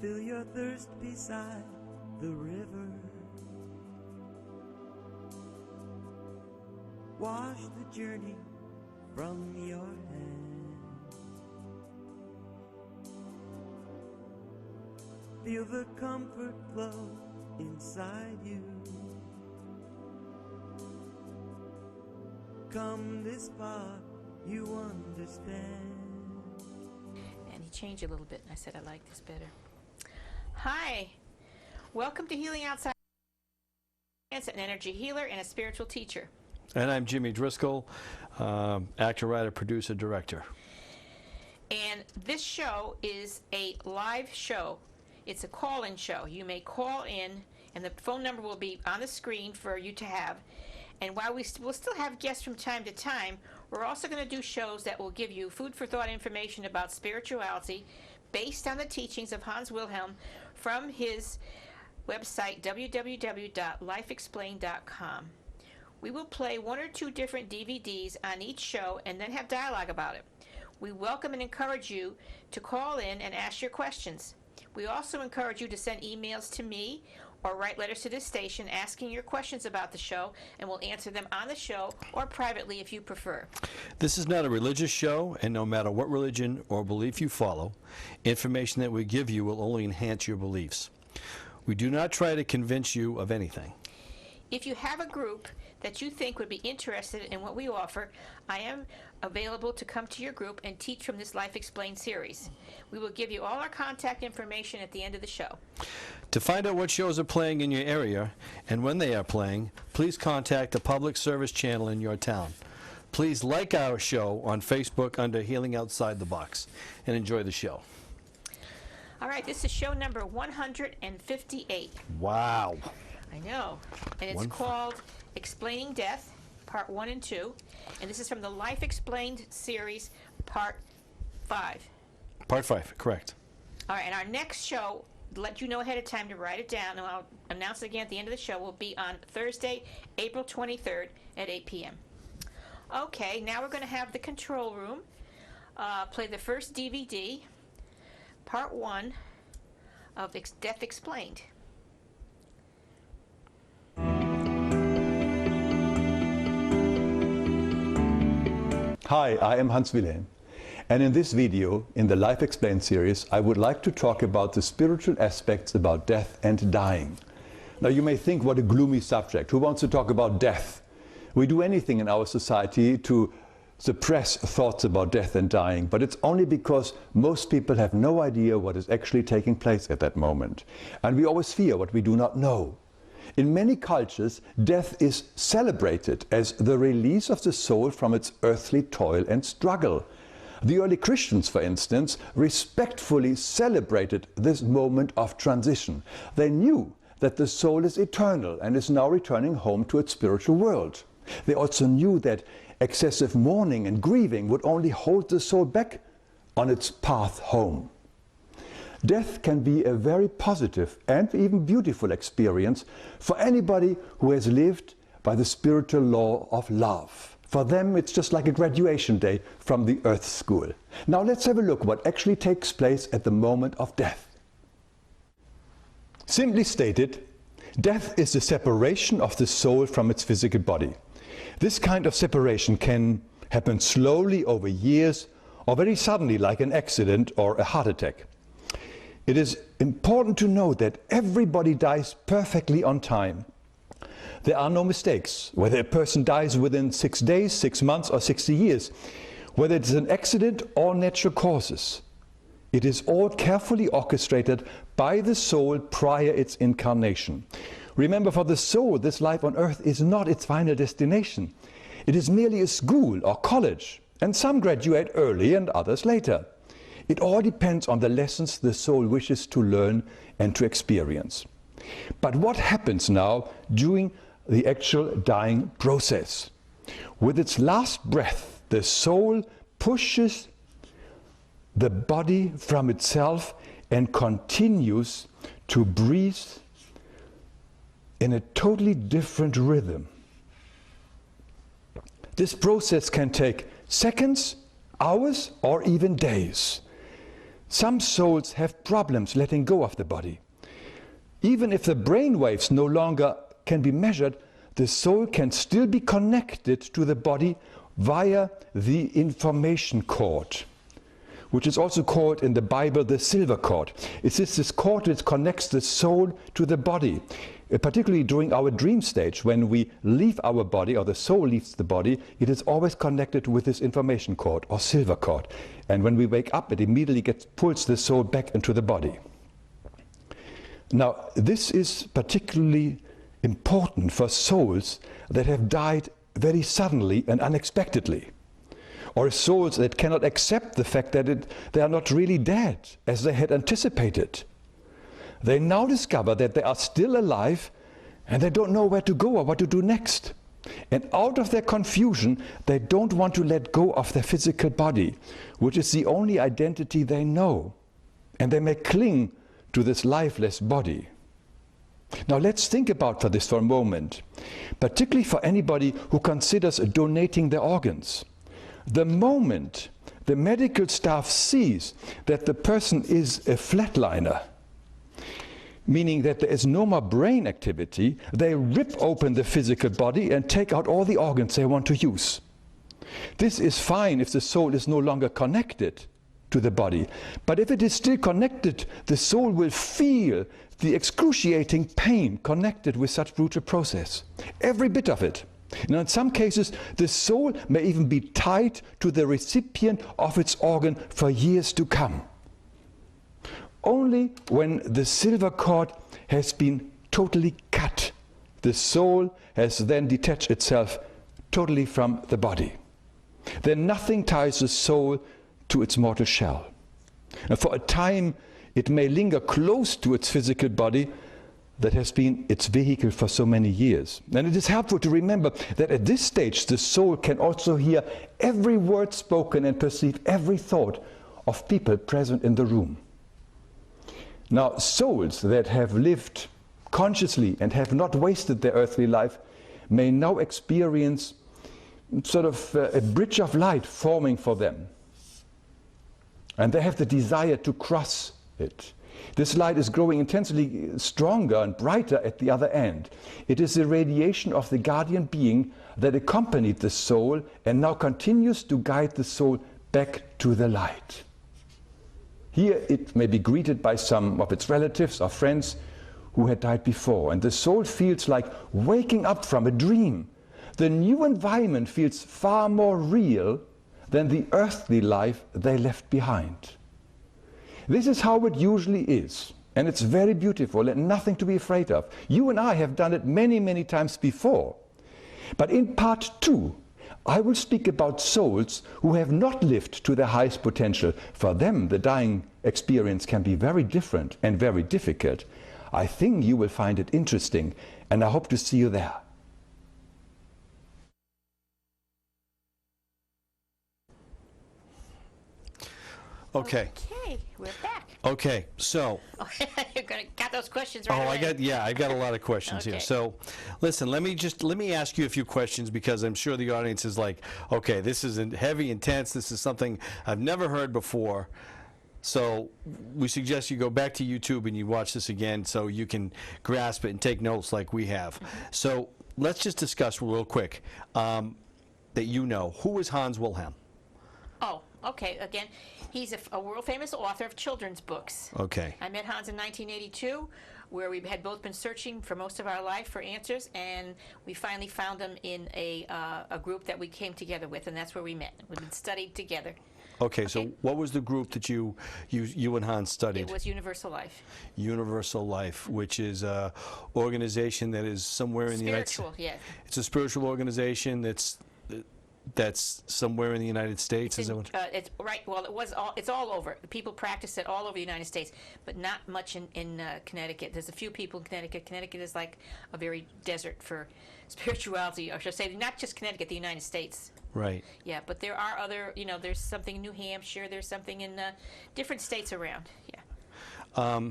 fill your thirst beside the river. Wash the journey from your hands. Feel the comfort flow inside you. Come this far, you understand. And he changed a little bit, and I said I like this better. Hi, welcome to Healing Outside. An energy healer and a spiritual teacher. And I'm Jimmy Driscoll, actor, writer, producer, director. And this show is a live show. It's a call-in show. You may call in, and the phone number will be on the screen for you to have. And while we'll still have guests from time to time, we're also going to do shows that will give you food for thought information about spirituality based on the teachings of Hans Wilhelm from his website, www.lifeexplained.com. We will play one or two different DVDs on each show and then have dialogue about it. We welcome and encourage you to call in and ask your questions. We also encourage you to send emails to me or write letters to this station asking your questions about the show, and we'll answer them on the show or privately if you prefer. This is not a religious show, and no matter what religion or belief you follow, information that we give you will only enhance your beliefs. We do not try to convince you of anything. If you have a group that you think would be interested in what we offer, I am available to come to your group and teach from this Life Explained series. We will give you all our contact information at the end of the show. To find out what shows are playing in your area and when they are playing, please contact the public service channel in your town. Please like our show on Facebook under Healing Outside the Box and enjoy the show. All right, this is show number 158. Wow. I know. And it's called Explaining Death, Part 1 and 2. And this is from the Life Explained series, Part 5. Part 5, correct. All right, and our next show, let you know ahead of time to write it down, and I'll announce it again at the end of the show, will be on Thursday, April 23rd at 8 p.m. Okay, now we're going to have the control room play the first DVD, Part 1 of Death Explained. Hi, I am Hans Wilhelm, and in this video, in the Life Explained series, I would like to talk about the spiritual aspects about death and dying. Now you may think, what a gloomy subject. Who wants to talk about death? We do anything in our society to suppress thoughts about death and dying, but it's only because most people have no idea what is actually taking place at that moment. And we always fear what we do not know. In many cultures, death is celebrated as the release of the soul from its earthly toil and struggle. The early Christians, for instance, respectfully celebrated this moment of transition. They knew that the soul is eternal and is now returning home to its spiritual world. They also knew that excessive mourning and grieving would only hold the soul back on its path home. Death can be a very positive and even beautiful experience for anybody who has lived by the spiritual law of love. For them, it's just like a graduation day from the earth school. Now let's have a look what actually takes place at the moment of death. Simply stated, death is the separation of the soul from its physical body. This kind of separation can happen slowly over years or very suddenly, like an accident or a heart attack. It is important to know that everybody dies perfectly on time. There are no mistakes, whether a person dies within 6 days, 6 months or 60 years, whether it is an accident or natural causes. It is all carefully orchestrated by the soul prior its incarnation. Remember, for the soul, this life on earth is not its final destination. It is merely a school or college, and some graduate early and others later. It all depends on the lessons the soul wishes to learn and to experience. But what happens now during the actual dying process? With its last breath, the soul pushes the body from itself and continues to breathe in a totally different rhythm. This process can take seconds, hours, or even days. Some souls have problems letting go of the body. Even if the brain waves no longer can be measured, the soul can still be connected to the body via the information cord, which is also called in the Bible the silver cord. It's this cord that connects the soul to the body, particularly during our dream stage. When we leave our body, or the soul leaves the body, it is always connected with this information cord or silver cord. And when we wake up, it immediately pulls the soul back into the body. Now, this is particularly important for souls that have died very suddenly and unexpectedly, or souls that cannot accept the fact that they are not really dead as they had anticipated. They now discover that they are still alive and they don't know where to go or what to do next. And out of their confusion, they don't want to let go of their physical body, which is the only identity they know. And they may cling to this lifeless body. Now let's think about this for a moment, particularly for anybody who considers donating their organs. The moment the medical staff sees that the person is a flatliner, meaning that there is no more brain activity, they rip open the physical body and take out all the organs they want to use. This is fine if the soul is no longer connected to the body. But if it is still connected, the soul will feel the excruciating pain connected with such brutal process. Every bit of it. Now, in some cases, the soul may even be tied to the recipient of its organ for years to come. Only when the silver cord has been totally cut, the soul has then detached itself totally from the body. Then nothing ties the soul to its mortal shell. And for a time, it may linger close to its physical body that has been its vehicle for so many years. And it is helpful to remember that at this stage, the soul can also hear every word spoken and perceive every thought of people present in the room. Now, souls that have lived consciously and have not wasted their earthly life may now experience sort of a bridge of light forming for them. And they have the desire to cross it. This light is growing intensely stronger and brighter at the other end. It is the radiation of the guardian being that accompanied the soul and now continues to guide the soul back to the light. Here it may be greeted by some of its relatives or friends who had died before, and the soul feels like waking up from a dream. The new environment feels far more real than the earthly life they left behind. This is how it usually is, and it's very beautiful and nothing to be afraid of. You and I have done it many, many times before. But in part 2, I will speak about souls who have not lived to their highest potential. For them, the dying experience can be very different and very difficult. I think you will find it interesting, and I hope to see you there. Okay. Okay, we're back. Okay, so. You're gonna got those questions right away. I've got a lot of questions here. So, listen, let me ask you a few questions, because I'm sure the audience is like, okay, this is heavy, intense. This is something I've never heard before. So we suggest you go back to YouTube and you watch this again so you can grasp it and take notes like we have. So let's just discuss real quick that who is Hans Wilhelm? Oh, okay. Again, he's a world-famous author of children's books. Okay. I met Hans in 1982, where we had both been searching for most of our life for answers, and we finally found him in a group that we came together with, and that's where we met. We've been studied together. Okay, so what was the group that you and Hans studied? It was Universal Life. Universal Life, which is an organization that is somewhere in the United States. Spiritual, yeah. It's a spiritual organization that's somewhere in the United States. It's right. Well, it's all over. People practice it all over the United States, but not much in Connecticut. There's a few people in Connecticut. Connecticut is like a very desert for spirituality, or should I say, not just Connecticut, the United States. Right. Yeah, but there are other. There's something in New Hampshire. There's something in different states around. Yeah.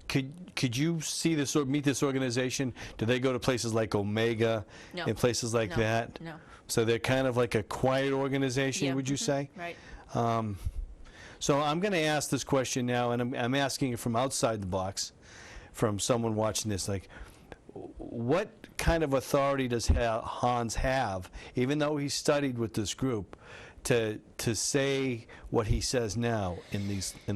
Could you see this or meet this organization? Do they go to places like Omega and places like that? No. So they're kind of like a quiet organization, would you say? Right. So I'm going to ask this question now, and I'm asking it from outside the box, from someone watching this. Like, what kind of authority does Hans have, even though he studied with this group, to say what he says now in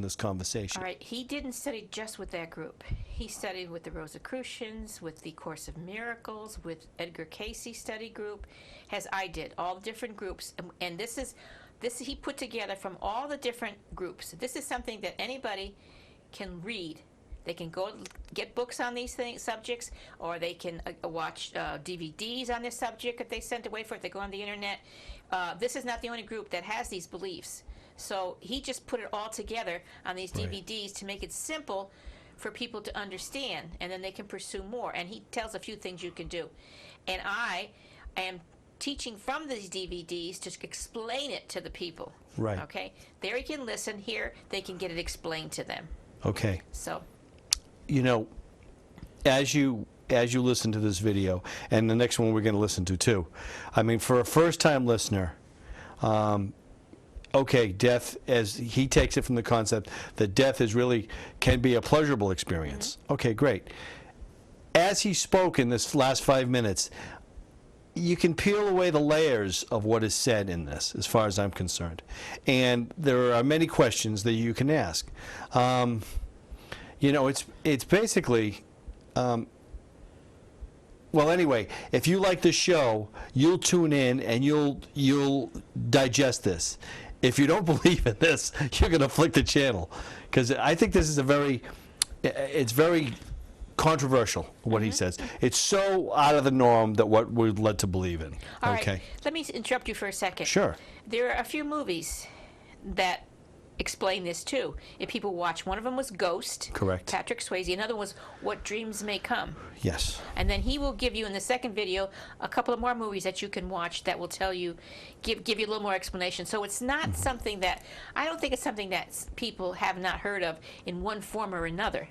this conversation? All right, he didn't study just with that group. He studied with the Rosicrucians, with the Course of Miracles, with Edgar Cayce study group, as I did, all different groups. And this he put together from all the different groups. This is something that anybody can read. They can go get books on these subjects, or they can watch DVDs on this subject if they sent away for it. They go on the internet. This is not the only group that has these beliefs. So he just put it all together on these DVDs to make it simple for people to understand, and then they can pursue more. And he tells a few things you can do. And I am teaching from these DVDs to explain it to the people. Right. Okay? There you can listen. Here, they can get it explained to them. Okay. So, you know, as you listen to this video, and the next one we're going to listen to too, I mean, for a first-time listener, okay, death, as he takes it from the concept that death can be a pleasurable experience. Mm-hmm. Okay, great. As he spoke in this last 5 minutes, you can peel away the layers of what is said in this, as far as I'm concerned. And there are many questions that you can ask. You know, it's basically, well, anyway, if you like this show, you'll tune in and you'll digest this. If you don't believe in this, you're going to flick the channel, because I think this is it's very controversial, what he says. It's so out of the norm that what we're led to believe in. All okay. right, let me interrupt you for a second. Sure. There are a few movies that explain this too. If people watch, one of them was Ghost. Correct. Patrick Swayze. Another was What Dreams May Come. Yes. And then he will give you in the second video a couple of more movies that you can watch that will tell you, give you a little more explanation. So it's not something that, I don't think it's something that people have not heard of in one form or another.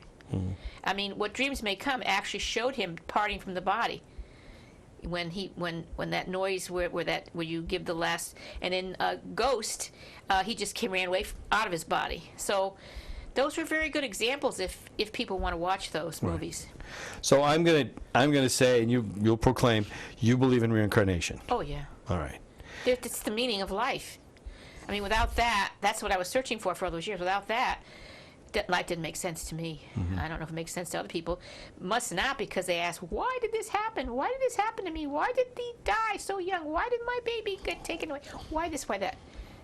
I mean, What Dreams May Come actually showed him parting from the body. When that noise where you give the last, and in Ghost, he just ran away out of his body. So those were very good examples if people want to watch those movies. So I'm gonna say, and you'll proclaim, you believe in reincarnation. Oh yeah. All right. It's the meaning of life. I mean, without that, that's what I was searching for all those years. Without that life didn't make sense to me. I don't know if it makes sense to other people. Must not, because they ask, why did this happen? Why did this happen to me? Why did he die so young? Why did my baby get taken away? Why this, why that?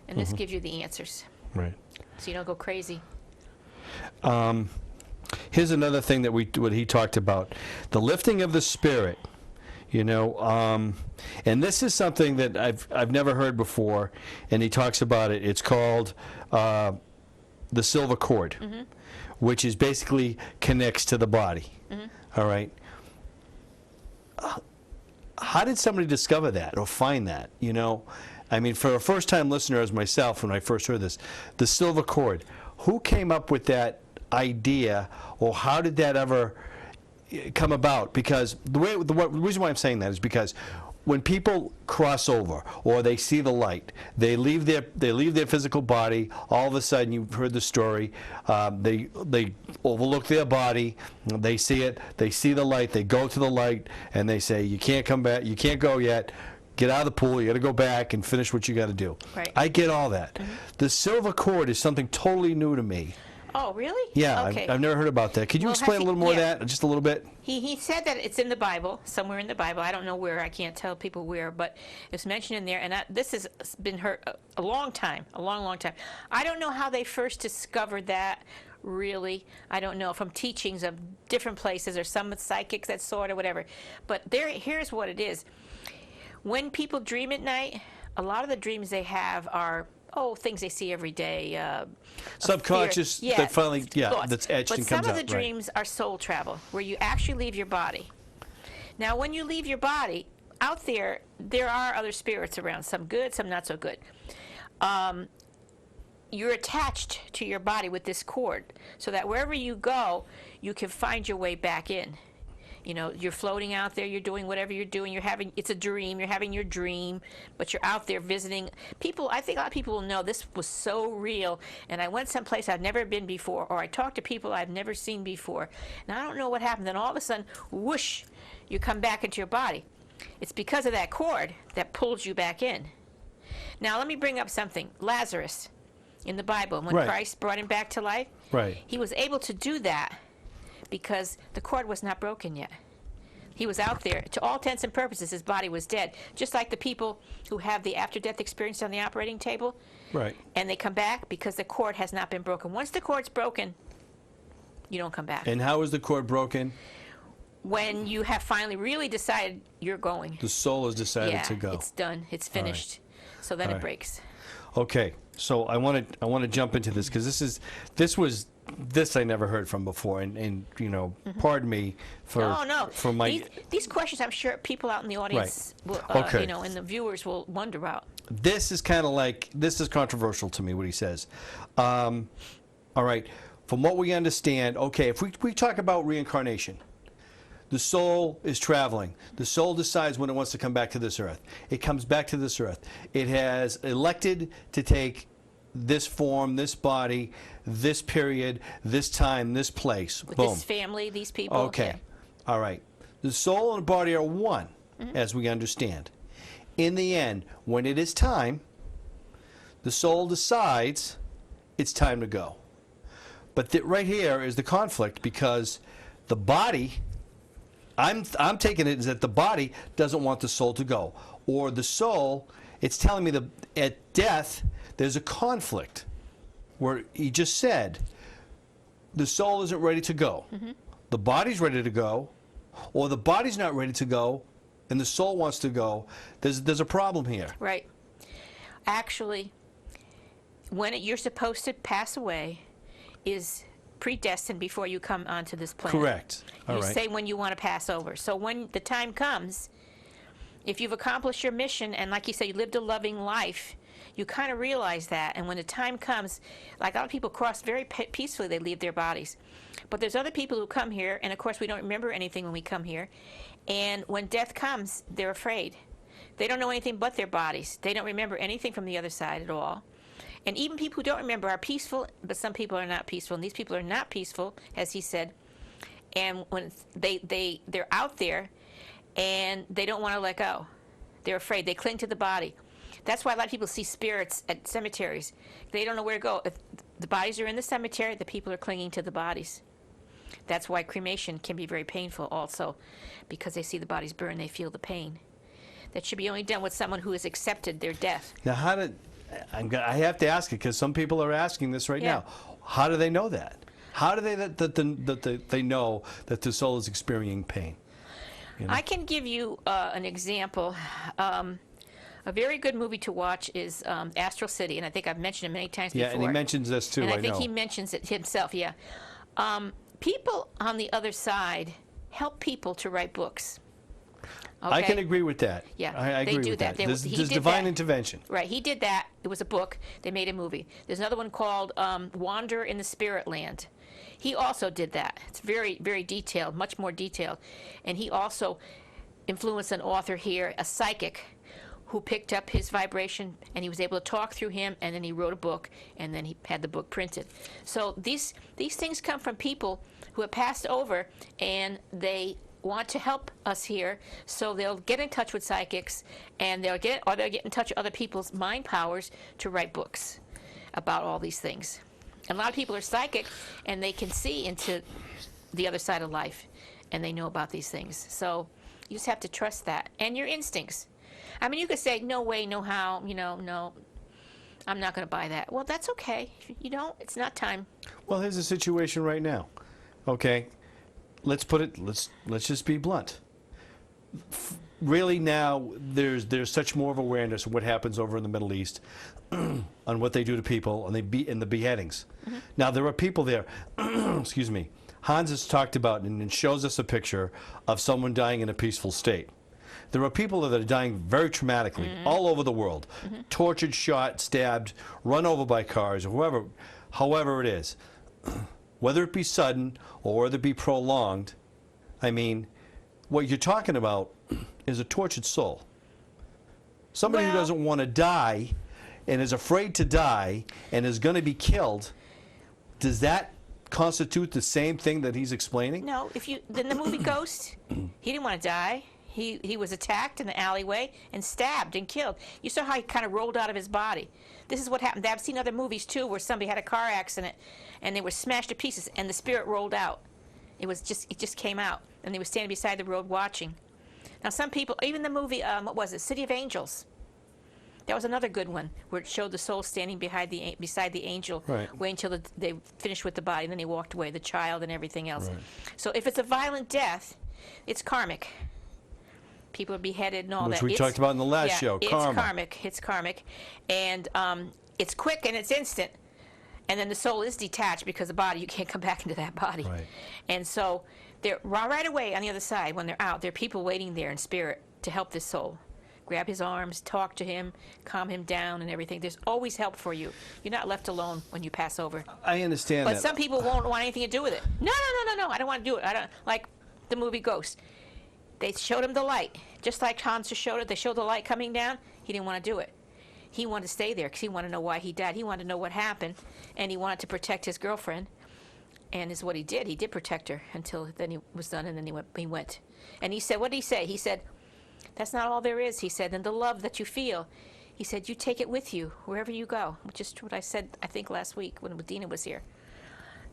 And this gives you the answers. Right. So you don't go crazy. Here's another thing that what he talked about, the lifting of the spirit. You know, and this is something that I've never heard before, and he talks about it. It's called the silver cord, which is basically connects to the body. All right. How did somebody discover that or find that? You know, I mean, for a first-time listener as myself, when I first heard this, the silver cord, who came up with that idea, or how did that ever come about? Because the reason why I'm saying that is because when people cross over or they see the light, they leave their physical body. All of a sudden, you've heard the story. They overlook their body. They see it. They see the light. They go to the light, and they say, "You can't come back. You can't go yet. Get out of the pool. You got to go back and finish what you got to do." Right. I get all that. The silver cord is something totally new to me. Oh, really? Yeah, Okay. I've never heard about that. Could you explain a little more of that, just a little bit? He said that it's in the Bible, somewhere in the Bible. I don't know where. I can't tell people where, but it's mentioned in there. And this has been heard a long time, a long, long time. I don't know how they first discovered that, really. I don't know, from teachings of different places or some psychics that saw it or whatever. But here's what it is. When people dream at night, a lot of the dreams they have are things they see every day. Subconscious, that finally, thoughts. that's etched and comes out. But some of the dreams are soul travel, where you actually leave your body. Now, when you leave your body, out there are other spirits around, some good, some not so good. You're attached to your body with this cord, so that wherever you go, you can find your way back in. You know, you're floating out there, you're doing whatever you're doing, it's a dream, you're having your dream, but you're out there visiting people. I think a lot of people will know this was so real, and I went someplace I've never been before, or I talked to people I've never seen before, and I don't know what happened. Then all of a sudden, whoosh, you come back into your body. It's because of that cord that pulls you back in. Now, let me bring up something. Lazarus, in the Bible, when Christ brought him back to life, he was able to do that because the cord was not broken yet. He was out there. To all intents and purposes, his body was dead. Just like the people who have the after-death experience on the operating table. Right. And they come back because the cord has not been broken. Once the cord's broken, you don't come back. And how is the cord broken? When you have finally really decided you're going. The soul has decided to go. It's done. It's finished. So then it breaks. Okay. So I want to jump into this because this I never heard from before, and you know, pardon me for for my these questions. I'm sure people out in the audience, will, you know, and the viewers will wonder about. This is kind of like, this is controversial to me what he says. All right, from what we understand, okay, if we talk about reincarnation, the soul is traveling. The soul decides when it wants to come back to this earth. It comes back to this earth. It has elected to take this form, this body, this period, this time, this place. With Boom. this family, these people. Okay. Yeah. All right. The soul and the body are one, as we understand. In the end, when it is time, the soul decides it's time to go. But right here is the conflict, because the body, I'm taking it as that the body doesn't want the soul to go. Or the soul, it's telling me that at death, there's a conflict where he just said the soul isn't ready to go. The body's ready to go, or the body's not ready to go, and the soul wants to go. There's a problem here. Right. Actually, when you're supposed to pass away is predestined before you come onto this planet. Correct. You say when you want to pass over. So when the time comes, if you've accomplished your mission, and like you said, you lived a loving life, you kind of realize that. And when the time comes, like a lot of people cross very peacefully, they leave their bodies. But there's other people who come here, and of course we don't remember anything when we come here. And when death comes, they're afraid. They don't know anything but their bodies. They don't remember anything from the other side at all. And even people who don't remember are peaceful, but some people are not peaceful. And these people are not peaceful, as he said. And when they're out there, and they don't want to let go. They're afraid. They cling to the body. That's why a lot of people see spirits at cemeteries. They don't know where to go. If the bodies are in the cemetery, the people are clinging to the bodies. That's why cremation can be very painful also, because they see the bodies burn, they feel the pain. That should be only done with someone who has accepted their death. Now, I have to ask it, because some people are asking this right now. How do they know that? How do they know that the soul is experiencing pain? You know? I can give you an example. A very good movie to watch is Astral City, and I think I've mentioned it many times before. Yeah, and he mentions this too, and I know. think he mentions it himself, yeah. People on the other side help people to write books. Okay? I can agree with that. Yeah, I they agree do with that. that. There's divine intervention. Right, he did that. It was a book. They made a movie. There's another one called Wander in the Spirit Land. He also did that. It's very, very detailed, much more detailed. And he also influenced an author here, a psychic, who picked up his vibration, and he was able to talk through him, and then he wrote a book, and then he had the book printed. So these things come from people who have passed over, and they want to help us here, so they'll get in touch with psychics, and they'll get in touch with other people's mind powers to write books about all these things. And a lot of people are psychic, and they can see into the other side of life, and they know about these things. So you just have to trust that, and your instincts. I mean, you could say, no way, no how, you know, no, I'm not going to buy that. Well, that's okay. If you don't, it's not time. Well, here's a situation right now. Okay, let's just be blunt. Really now, there's such more of awareness of what happens over in the Middle East, on what they do to people, and the beheadings. Now, there are people there, excuse me, Hans has talked about and shows us a picture of someone dying in a peaceful state. There are people that are dying very traumatically all over the world, tortured, shot, stabbed, run over by cars, or however it is. Whether it be sudden or whether it be prolonged, I mean, what you're talking about is a tortured soul. Somebody who Well- doesn't want to die and is afraid to die and is going to be killed. Does that constitute the same thing that he's explaining? No, in the movie Ghost, he didn't want to die. He was attacked in the alleyway and stabbed and killed. You saw how he kind of rolled out of his body. This is what happened. I've seen other movies too where somebody had a car accident and they were smashed to pieces and the spirit rolled out. It just came out and they were standing beside the road watching. Now some people, even the movie, what was it, City of Angels? That was another good one where it showed the soul standing beside the angel, Right. waiting until they finished with the body, and then they walked away, the child and everything else. Right. So if it's a violent death, it's karmic. People are beheaded and all Which that. we talked about in the last show, It's karma. karmic. It's karmic, and it's quick and it's instant. And then the soul is detached because the body, you can't come back into that body. Right. And so they're right away on the other side when they're out. There are people waiting there in spirit to help this soul. Grab his arms, talk to him, calm him down, and everything. There's always help for you. You're not left alone when you pass over. I understand But that. some people won't want anything to do with it. No, I don't want to do it. I don't like the movie Ghost. They showed him the light, just like Hans just showed it. They showed the light coming down. He didn't want to do it. He wanted to stay there because he wanted to know why he died. He wanted to know what happened, and he wanted to protect his girlfriend. And is what he did. He did protect her until then he was done, and then he went. And he said, what did he say? He said, that's not all there is, he said, and the love that you feel. He said, you take it with you wherever you go, which is what I said, I think, last week when Dina was here.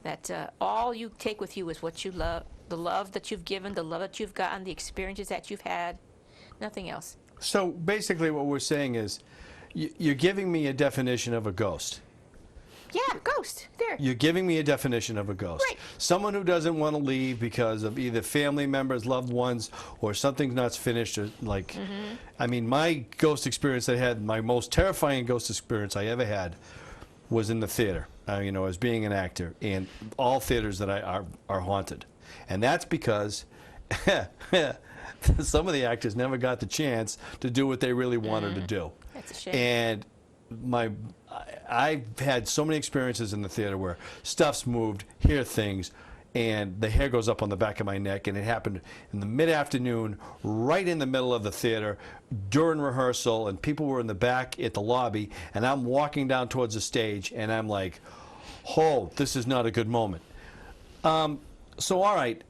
That all you take with you is what you love, the love that you've given, the love that you've gotten, the experiences that you've had, nothing else. So basically what we're saying is you're giving me a definition of a ghost. Yeah, ghost, there. You're giving me a definition of a ghost. Right. Someone who doesn't want to leave because of either family members, loved ones, or something's not finished. Or like, I mean, my ghost experience I had, my most terrifying ghost experience I ever had was in the theater, you know, as being an actor. And all theaters that are haunted. And that's because some of the actors never got the chance to do what they really wanted to do. That's a shame. And I've had so many experiences in the theater where stuff's moved, hear things, and the hair goes up on the back of my neck, and it happened in the mid-afternoon, right in the middle of the theater, during rehearsal, and people were in the back at the lobby, and I'm walking down towards the stage, and I'm like, oh, this is not a good moment. So all right,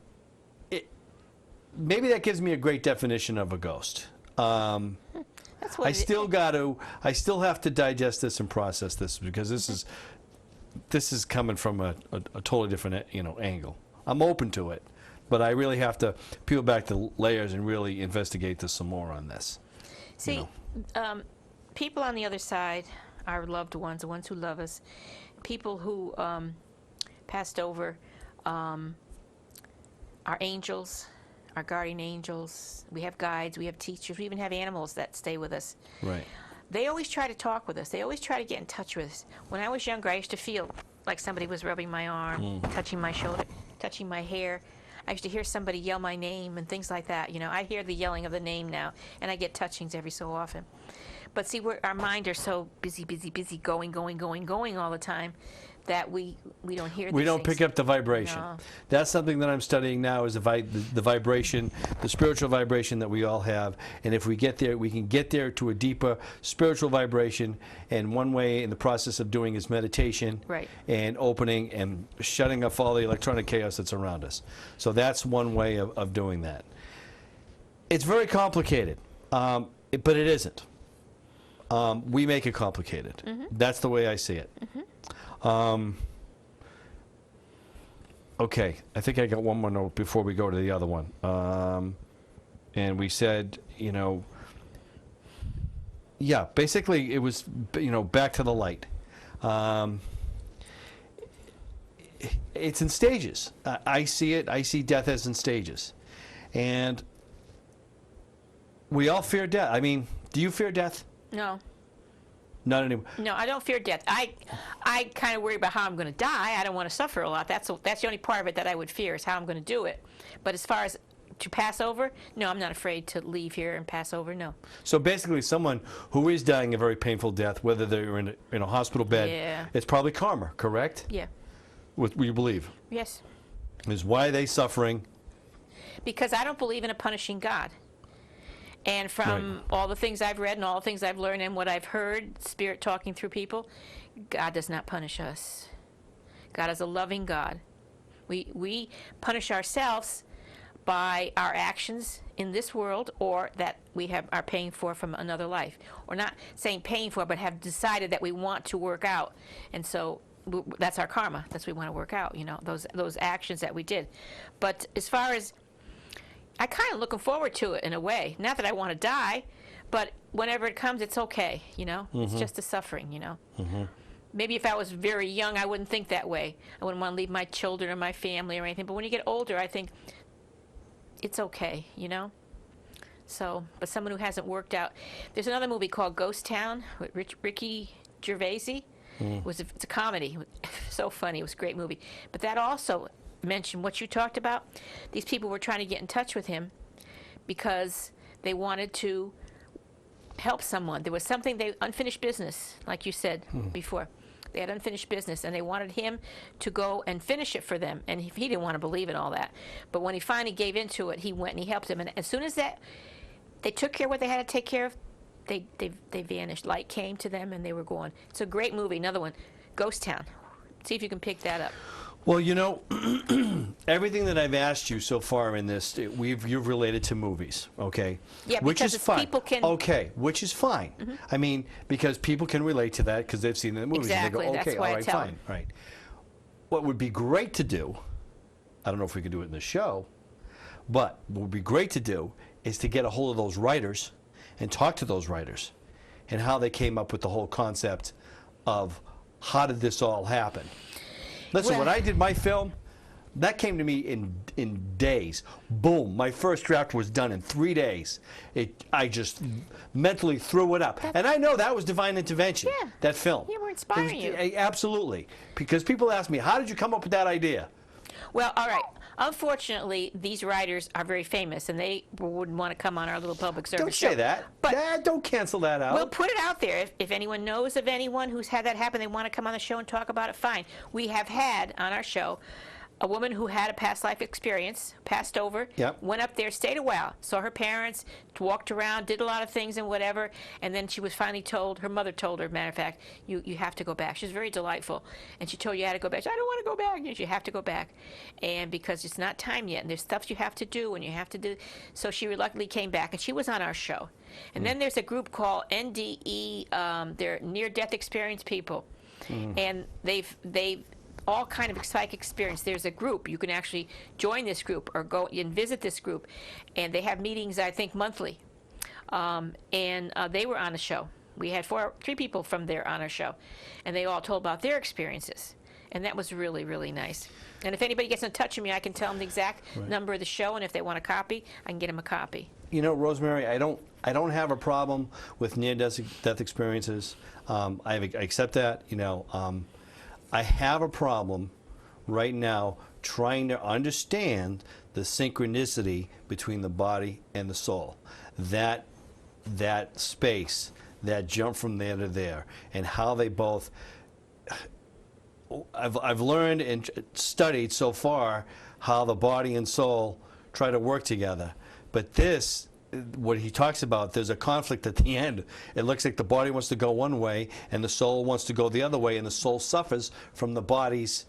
maybe that gives me a great definition of a ghost. That's what I still have to digest this and process this because this is coming from a totally different, you know, angle. I'm open to it, but I really have to peel back the layers and really investigate this some more on this. See, people on the other side, our loved ones, the ones who love us, people who passed over, our angels, our guardian angels. We have guides, we have teachers, we even have animals that stay with us. Right. They always try to talk with us. They always try to get in touch with us. When I was younger, I used to feel like somebody was rubbing my arm, touching my shoulder, touching my hair. I used to hear somebody yell my name and things like that. You know, I hear the yelling of the name now, and I get touchings every so often. But see, our mind are so busy, going all the time that we don't hear We these don't things. pick up the vibration. No. That's something that I'm studying now is the vibration, the spiritual vibration that we all have. And if we get there, we can get there to a deeper spiritual vibration. And one way in the process of doing is meditation. Right. And opening and shutting off all the electronic chaos that's around us. So that's one way of doing that. It's very complicated, but it isn't. We make it complicated. That's the way I see it. Okay, I think I got one more note before we go to the other one. And we said, you know, yeah, basically it was, you know, back to the light. It's in stages. I see it. I see death as in stages. And we all fear death. I mean, do you fear death? No. Not anymore. No, I don't fear death. I kind of worry about how I'm going to die. I don't want to suffer a lot. That's the only part of it that I would fear is how I'm going to do it. But as far as to pass over, no, I'm not afraid to leave here and pass over, no. So basically someone who is dying a very painful death, whether they're in a hospital bed, Yeah. it's probably karma, correct? Yeah. What you believe Yes. is why are they suffering? because I don't believe in a punishing God. And from all the things I've read and all the things I've learned and what I've heard, Spirit talking through people, God does not punish us. God is a loving God. We punish ourselves by our actions in this world, or that we are paying for from another life. Or not saying paying for, but have decided that we want to work out. And so that's our karma. That's what we want to work out, you know, those actions that we did. But as far as, I kind of looking forward to it in a way. Not that I want to die, but whenever it comes, it's okay, you know? It's just the suffering, you know? Maybe if I was very young, I wouldn't think that way. I wouldn't want to leave my children or my family or anything. But when you get older, I think it's okay, you know? So, but someone who hasn't worked out. There's another movie called Ghost Town with Ricky Gervais. It's a comedy. So funny. It was a great movie. But that also mentioned what you talked about. These people were trying to get in touch with him because they wanted to help someone. There was something, unfinished business, like you said before. They had unfinished business, and they wanted him to go and finish it for them. And he didn't want to believe in all that. But when he finally gave into it, he went and he helped them. And as soon as they took care of what they had to take care of, they vanished. Light came to them, and they were gone. It's a great movie. Another one, Ghost Town. See if you can pick that up. Well, you know, everything that I've asked you so far in this, you've related to movies, okay? Yeah, which because is fine. people can. Okay, which is fine. I mean, because people can relate to that because they've seen the movies. Exactly. And they go, okay, That's why all I right, tell fine, them. right. What would be great to do, I don't know if we could do it in the show, but what would be great to do is to get a hold of those writers and talk to those writers and how they came up with the whole concept of how did this all happen. Listen, when I did my film, that came to me in days. Boom, my first draft was done in 3 days. I just mentally threw it up. And I know that was divine intervention, that film. Yeah, we're inspiring you. Absolutely. Because people ask me, how did you come up with that idea? Well, all right. Unfortunately, these writers are very famous, and they wouldn't want to come on our little public service Don't show. say that. But don't cancel that out. we'll put it out there. If anyone knows of anyone who's had that happen, they want to come on the show and talk about it, fine. We have had on our show a woman who had a past life experience, passed over, went up there, stayed a while, saw her parents, walked around, did a lot of things and whatever, and then she was finally told, her mother told her, matter of fact, you have to go back. She was very delightful, and she told you had to go back. She said, I don't want to go back. You have to go back, and because it's not time yet, and there's stuff you have to do, and you have to do, so she reluctantly came back, and she was on our show. And then there's a group called NDE, they're near-death experience people, and they've all kind of psychic experience. There's a group. You can actually join this group or go and visit this group. And they have meetings, I think, monthly. They were on the show. We had 3 people from there on our show. And they all told about their experiences. And that was really, really nice. And if anybody gets in touch with me, I can tell them the exact number of the show. And if they want a copy, I can get them a copy. You know, Rosemary, I don't have a problem with near-death experiences. I accept that, you know. I have a problem right now trying to understand the synchronicity between the body and the soul. That space, that jump from there to there, and how they both. I've learned and studied so far how the body and soul try to work together, but this. What he talks about, there's a conflict at the end. It looks like the body wants to go one way and the soul wants to go the other way, and the soul suffers from the body's,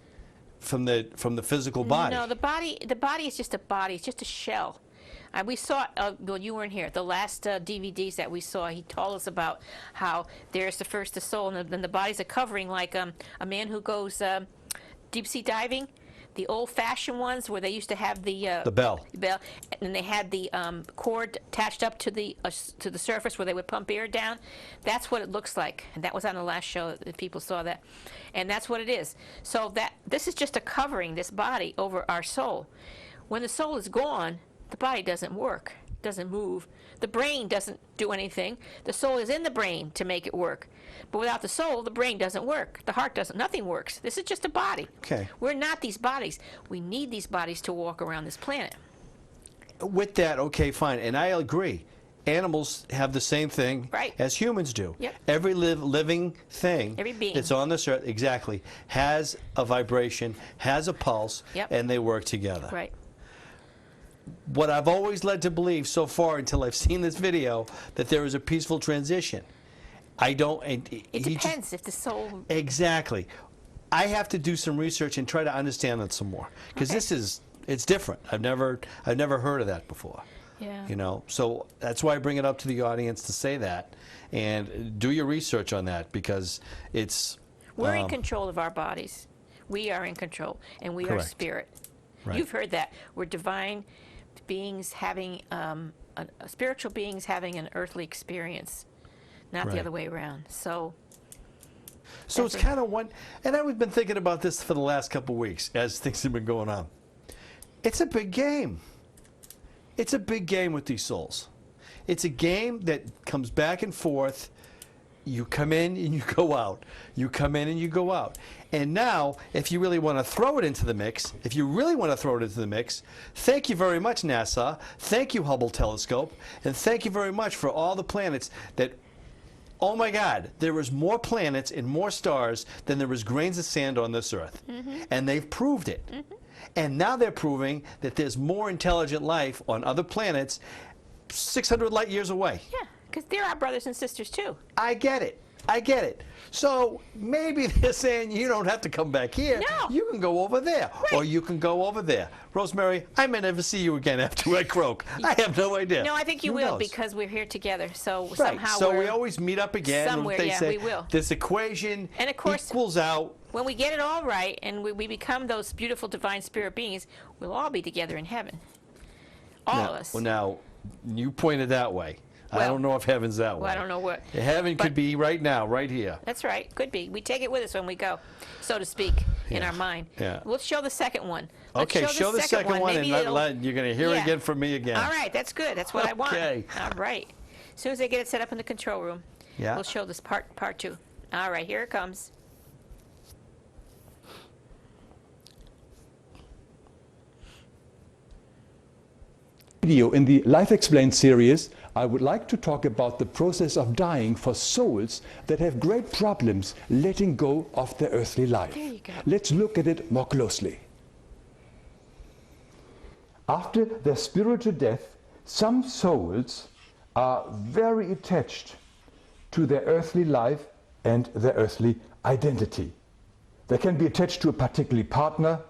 from the physical body. No, the body is just a body. It's just a shell. We saw, well, you weren't here. The last DVDs that we saw, he told us about how there's the soul, and then the body's a covering, like a man who goes deep sea diving. The old-fashioned ones where they used to have the bell, and they had the cord attached up to the surface where they would pump air down. That's what it looks like, and that was on the last show that people saw that, and that's what it is. So this is just a covering, this body, over our soul. When the soul is gone, the body doesn't work, doesn't move. The brain doesn't do anything. The soul is in the brain to make it work. But without the soul, the brain doesn't work. The heart doesn't. Nothing works. This is just a body. Okay. We're not these bodies. We need these bodies to walk around this planet. With that, okay, fine, and I agree. Animals have the same thing as humans do. Yep. Every living thing Every being that's on this earth, exactly, has a vibration, has a pulse, and they work together. Right. what I've always led to believe so far until I've seen this video, that there is a peaceful transition. I don't... It depends if the soul... Exactly. I have to do some research and try to understand it some more. Because this is... It's different. I've never heard of that before. Yeah. You know, so that's why I bring it up to the audience to say that, and do your research on that, because it's... We're in control of our bodies. We are in control, and we are Correct. spirit. Right. You've heard that. We're divine beings having, spiritual beings having an earthly experience, not the Right. other way around. So So it's kind of one, and I've been thinking about this for the last couple of weeks as things have been going on. It's a big game. It's a big game with these souls. It's a game that comes back and forth. You come in and you go out. You come in and you go out. And now, if you really want to throw it into the mix, thank you very much, NASA. Thank you, Hubble Telescope. And thank you very much for all the planets that, oh my God, there is more planets and more stars than there is grains of sand on this Earth. And they've proved it. And now they're proving that there's more intelligent life on other planets 600 light years away. yeah, because they're our brothers and sisters too. I get it. I get it. So maybe they're saying you don't have to come back here. No. You can go over there. Right. Or you can go over there. Rosemary, I may never see you again after I croak. I have no idea. No, I think you Who will, knows? because we're here together. So Right. somehow So we're we always meet up again. somewhere, They yeah, say we will. this equation And of course- equals out. when we get it all right and we become those beautiful divine spirit beings, we'll all be together in heaven. All of us. Well, now, you pointed that way. I Well- don't know if heaven's that way. Well, I don't know what. Heaven but- could be right now, right here. That's right. Could be. We take it with us when we go, so to speak, in Yeah. our mind. Yeah. We'll show the second one. Let's Okay, show the second one, and Maybe it'll- you're going to hear it Yeah. again from me again. All right. That's good. That's what I want. Okay. All right. As soon as I get it set up in the control room, Yeah. we'll show this part two. All right. Here it comes. Video in the Life Explained series, I would like to talk about the process of dying for souls that have great problems letting go of their earthly life. There you go. Let's look at it more closely. After their spiritual death, some souls are very attached to their earthly life and their earthly identity. They can be attached to a particular partner,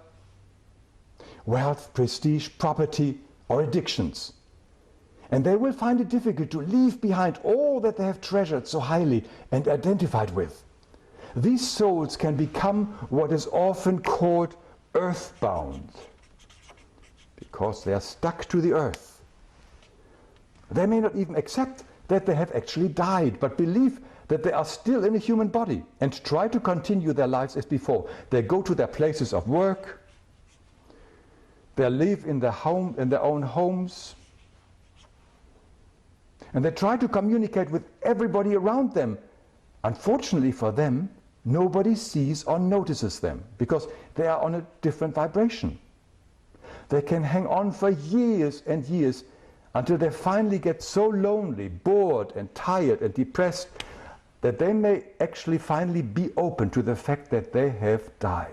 wealth, prestige, property, or addictions. And they will find it difficult to leave behind all that they have treasured so highly and identified with. These souls can become what is often called earthbound, because they are stuck to the earth. They may not even accept that they have actually died, but believe that they are still in a human body and try to continue their lives as before. They go to their places of work, they live in their own homes, and they try to communicate with everybody around them. Unfortunately for them, nobody sees or notices them because they are on a different vibration. They can hang on for years and years until they finally get so lonely, bored and tired and depressed that they may actually finally be open to the fact that they have died.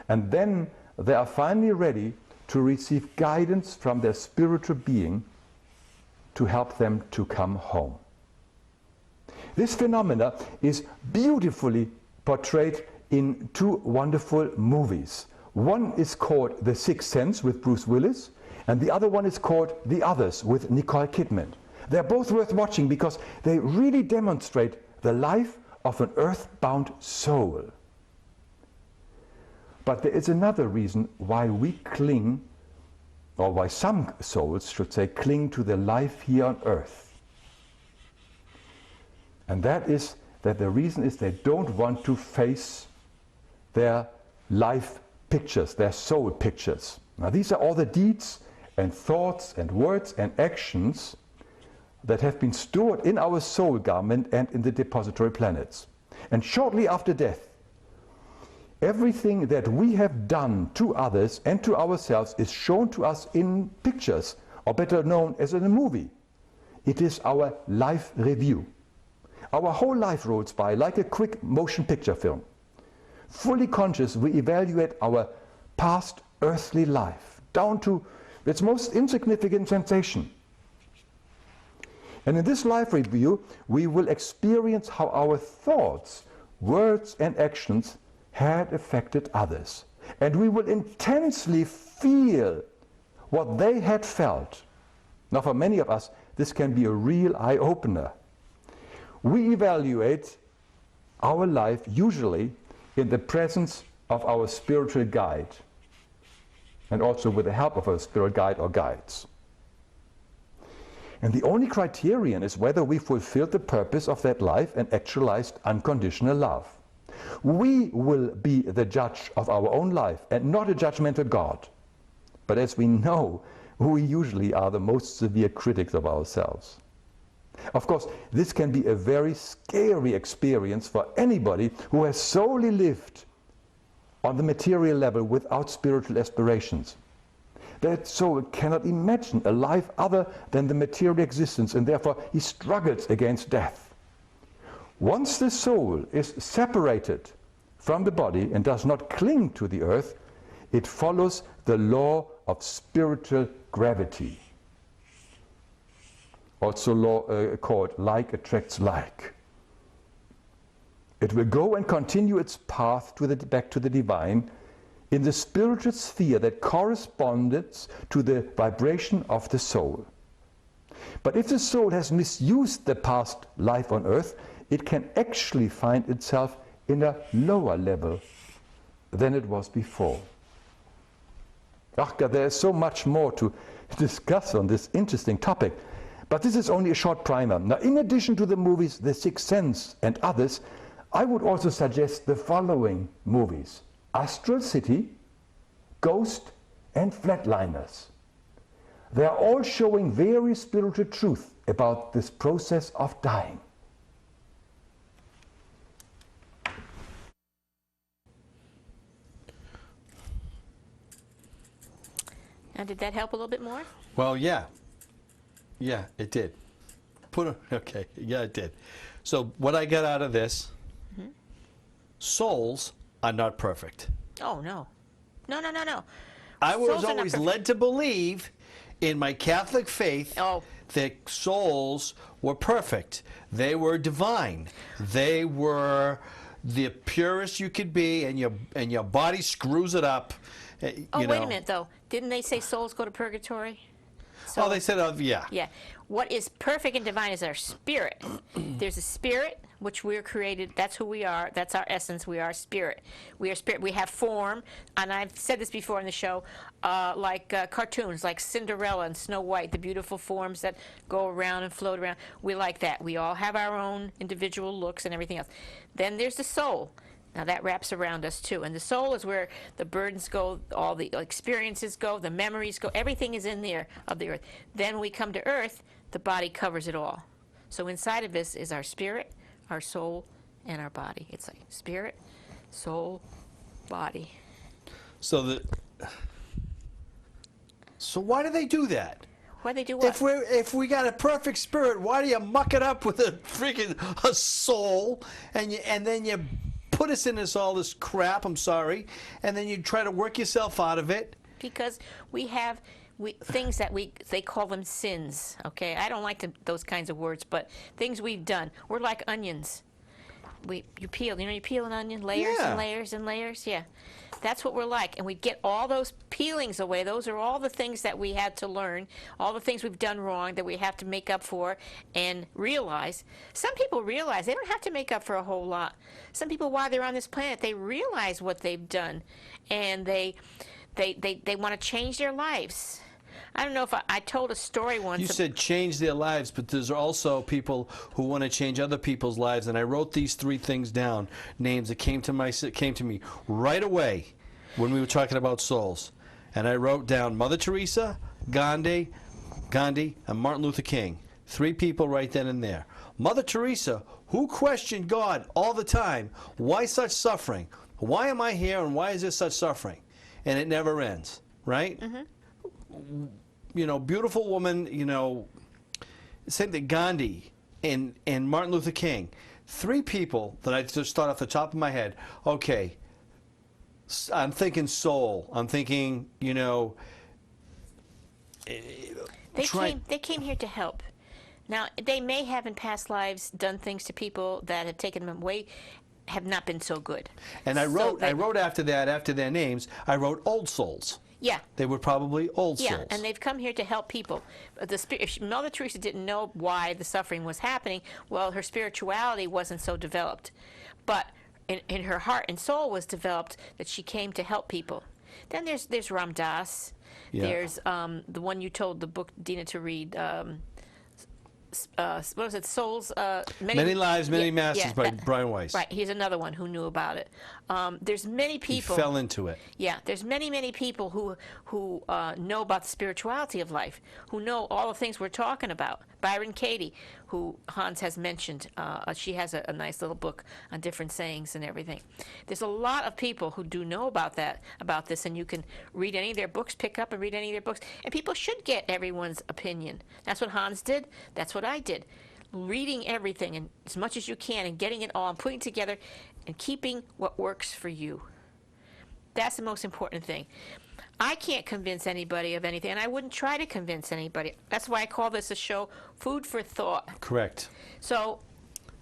And then they are finally ready to receive guidance from their spiritual being to help them to come home. This phenomena is beautifully portrayed in two wonderful movies. One is called The Sixth Sense with Bruce Willis, and the other one is called The Others with Nicole Kidman. They're both worth watching because they really demonstrate the life of an earthbound soul. But there is another reason why we cling, or why some souls should say cling to their life here on earth. And that is that the reason is they don't want to face their life pictures, their soul pictures. Now these are all the deeds and thoughts and words and actions that have been stored in our soul garment and in the depository planets. And shortly after death, everything that we have done to others and to ourselves is shown to us in pictures, or better known as in a movie. It is our life review. Our whole life rolls by like a quick motion picture film. Fully conscious, we evaluate our past earthly life, down to its most insignificant sensation. And in this life review, we will experience how our thoughts, words, and actions had affected others. And we will intensely feel what they had felt. Now, for many of us, this can be a real eye-opener. We evaluate our life usually in the presence of our spiritual guide, and also with the help of a spiritual guide or guides. And the only criterion is whether we fulfilled the purpose of that life and actualized unconditional love. We will be the judge of our own life and not a judgmental God. But as we know, we usually are the most severe critics of ourselves. Of course, this can be a very scary experience for anybody who has solely lived on the material level without spiritual aspirations. That soul cannot imagine a life other than the material existence, and therefore he struggles against death. Once the soul is separated from the body and does not cling to the earth, it follows the law of spiritual gravity. Also law called like attracts like. It will go and continue its path back to the divine in the spiritual sphere that corresponds to the vibration of the soul. But if the soul has misused the past life on earth, it can actually find itself in a lower level than it was before. There is so much more to discuss on this interesting topic, but this is only a short primer. Now, in addition to the movies The Sixth Sense and others, I would also suggest the following movies: Astral City, Ghost, and Flatliners. They are all showing very spiritual truth about this process of dying. Now, did that help a little bit more? Well, yeah. Yeah, it did. Okay, yeah, it did. So what I got out of this, souls are not perfect. Oh, no. No, no, no, no. I Souls was are not always perfect. led to believe in my Catholic faith that souls were perfect. They were divine. They were the purest you could be, and your body screws it up. Wait a minute, though. Didn't they say souls go to purgatory? Oh, they said, yeah. Yeah. What is perfect and divine is our spirit. There's a spirit, which we're created. That's who we are. That's our essence. We are spirit. We are spirit. We have form. And I've said this before in the show, like cartoons, like Cinderella and Snow White, the beautiful forms that go around and float around. We like that. We all have our own individual looks and everything else. Then there's the soul. Now that wraps around us too. And the soul is where the burdens go, all the experiences go, the memories go, everything is in there of the earth. Then we come to earth, the body covers it all. So inside of this is our spirit, our soul, and our body. It's like spirit, soul, body. So why do they do that? Why they do what? If we got a perfect spirit, why do you muck it up with a soul and then you put us in all this crap, I'm sorry, and then you try to work yourself out of it? Because we have things that they call them sins, okay? I don't like those kinds of words, but things we've done. We're like onions. You peel an onion, layers and layers and layers, yeah. That's what we're like, and we get all those peelings away. Those are all the things that we had to learn, all the things we've done wrong that we have to make up for and realize. Some people realize they don't have to make up for a whole lot. Some people, while they're on this planet, they realize what they've done, and they want to change their lives. I don't know if I told a story once. You said change their lives, but there's also people who want to change other people's lives. And I wrote these 3 things down, names that came to me right away when we were talking about souls. And I wrote down Mother Teresa, Gandhi, and Martin Luther King. 3 people right then and there. Mother Teresa, who questioned God all the time. Why such suffering? Why am I here, and why is there such suffering? And it never ends, right? Mm-hmm. Beautiful woman, same thing, Gandhi and Martin Luther King. 3 people that I just thought off the top of my head. Okay, I'm thinking soul. I'm thinking, They came here to help. Now, they may have in past lives done things to people that have taken them away, have not been so good. And I wrote after that, after their names, I wrote old souls. Yeah. They were probably old souls. Yeah, and they've come here to help people. But if Mother Teresa didn't know why the suffering was happening, well, her spirituality wasn't so developed. But in her heart and soul was developed that she came to help people. Then there's Ram Dass. Yeah. There's the one you told the book, Dina, to read. What was it? Souls. Many Lives, Many Masters by Brian Weiss. Right. He's another one who knew about it. There's many people. He fell into it. Yeah. There's many people who know about the spirituality of life, who know all the things we're talking about. Byron Katie, who Hans has mentioned, she has a nice little book on different sayings and everything. There's a lot of people who do know about this, and you can read any of their books, pick up and read any of their books. And people should get everyone's opinion. That's what Hans did. That's what I did. Reading everything and as much as you can and getting it all and putting it together and keeping what works for you. That's the most important thing. I can't convince anybody of anything, and I wouldn't try to convince anybody. That's why I call this a show, Food for Thought. Correct. So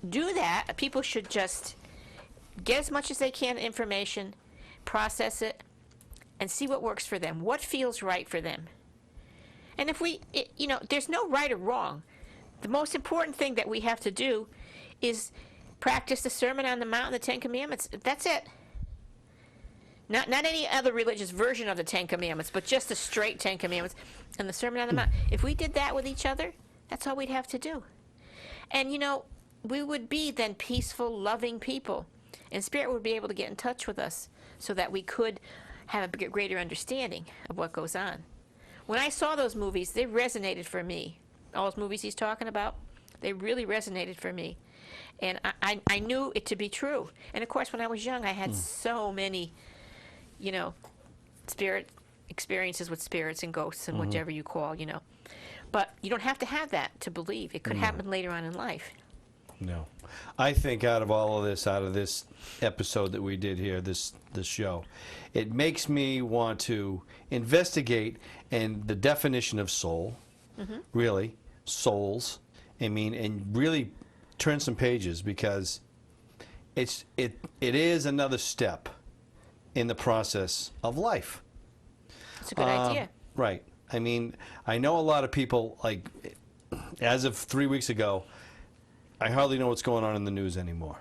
do that. People should just get as much as they can information, process it, and see what works for them, what feels right for them. And if there's no right or wrong. The most important thing that we have to do is practice the Sermon on the Mount and the Ten Commandments. That's it. Not any other religious version of the Ten Commandments, but just the straight Ten Commandments and the Sermon on the Mount. If we did that with each other, that's all we'd have to do. And, we would be then peaceful, loving people. And Spirit would be able to get in touch with us so that we could have a greater understanding of what goes on. When I saw those movies, they resonated for me. All those movies he's talking about, they really resonated for me. And I knew it to be true. And, of course, when I was young, I had so many spirit experiences with spirits and ghosts and whatever you call, But you don't have to have that to believe. It could happen later on in life. No. I think out of this episode that we did here, this show, it makes me want to investigate and the definition of soul, really, souls, and really turn some pages, because it is another step in the process of life. It's a good idea. Right. I mean, I know a lot of people, like, as of 3 weeks ago, I hardly know what's going on in the news anymore.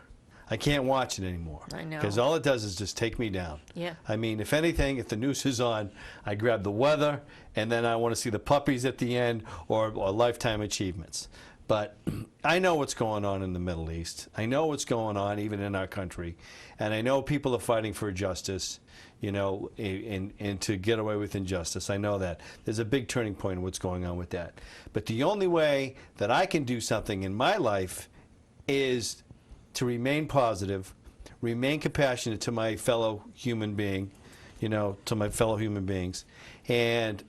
I can't watch it anymore. I know. Because all it does is just take me down. Yeah. I mean, if anything, if the news is on, I grab the weather, and then I want to see the puppies at the end, or lifetime achievements. But I know what's going on in the Middle East. I know what's going on even in our country. And I know people are fighting for justice, and to get away with injustice. I know that. There's a big turning point in what's going on with that. But the only way that I can do something in my life is to remain positive, remain compassionate to my fellow human being, to my fellow human beings. And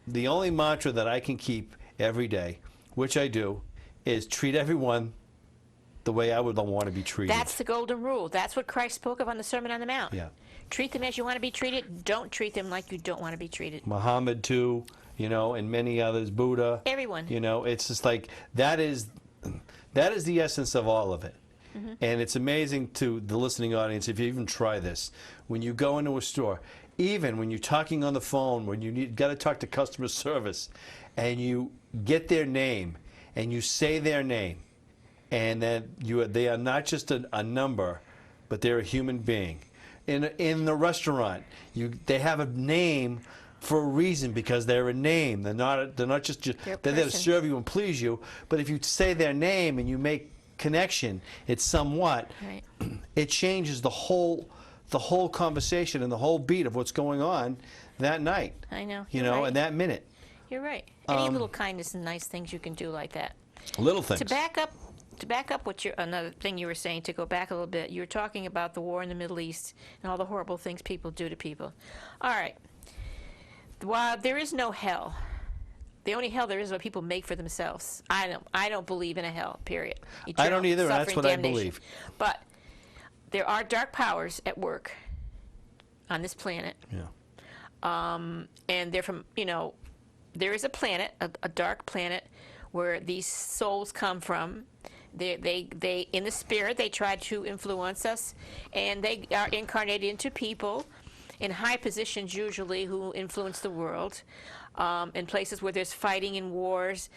the only mantra that I can keep every day, which I do, is treat everyone the way I would want to be treated. That's the golden rule. That's what Christ spoke of on the Sermon on the Mount. Yeah. Treat them as you want to be treated. Don't treat them like you don't want to be treated. Muhammad too, and many others, Buddha. Everyone. It's just like that is the essence of all of it. And it's amazing to the listening audience, if you even try this, when you go into a store, even when you're talking on the phone, when you got to talk to customer service, and you get their name, and you say their name, and then they are not just a number, but they're a human being. In the restaurant, they have a name for a reason, because they're a name. They're not just they're there to serve you and please you. But if you say their name and you make connection, it's somewhat. Right. It changes the whole conversation and the whole beat of what's going on that night. I know. And right. that minute. You're right. Any little kindness and nice things you can do like that. Little things. To back up what another thing you were saying, to go back a little bit, you were talking about the war in the Middle East and all the horrible things people do to people. All right. While there is no hell, the only hell there is what people make for themselves. I don't believe in a hell, period. I don't either, and that's what damnation. I believe. But there are dark powers at work on this planet. Yeah. And they're from, there is a planet, a dark planet, where these souls come from. They in the spirit, they try to influence us, and they are incarnated into people in high positions usually who influence the world. In places where there's fighting and wars,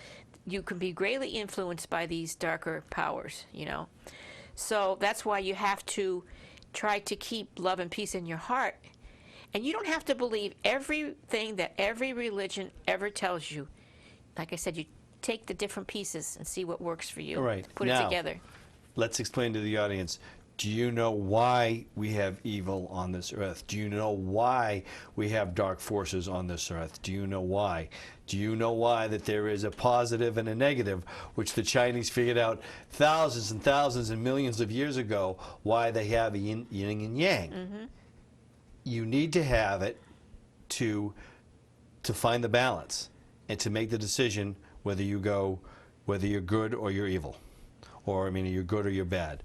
you can be greatly influenced by these darker powers, you know. So that's why you have to try to keep love and peace in your heart. And you don't have to believe everything that every religion ever tells you. Like I said, you take the different pieces and see what works for you. All right. Put Now, it together. Let's explain to the audience. Do you know why we have evil on this earth? Do you know why we have dark forces on this earth? Do you know why? Do you know why that there is a positive and a negative, which the Chinese figured out thousands and thousands and millions of years ago, why they have yin and yang? Mm-hmm. You need to have it to find the balance and to make the decision whether you're good or you're evil, or I mean, you're good or you're bad.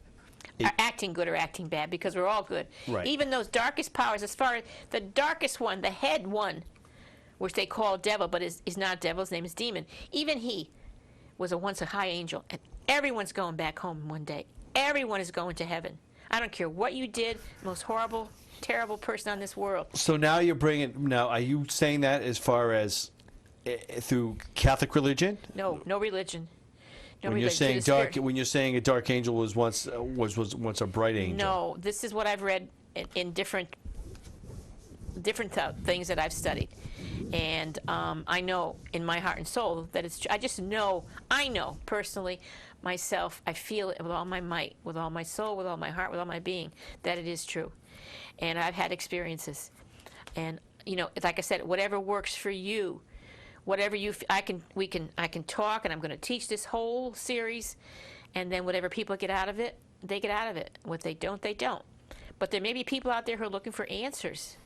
Are acting good or acting bad, because we're all good. Right. Even those darkest powers, as far as the darkest one, the head one, which they call devil, but is not devil, his name is demon. Even he was once a high angel, and everyone's going back home one day. Everyone is going to heaven. I don't care what you did, most horrible, terrible person on this world. So now are you saying that as far as through Catholic religion? No religion. No When you're religion. saying To the dark, spirit. when you're saying a dark angel was once a bright angel. No, this is what I've read in different things that I've studied, and I know in my heart and soul that it's. I know personally, myself. I feel it with all my might, with all my soul, with all my heart, with all my being, that it is true, and I've had experiences, and like I said, whatever works for you. Whatever I can talk, and I'm going to teach this whole series, and then whatever people get out of it, they get out of it. What they don't, they don't. But there may be people out there who are looking for answers.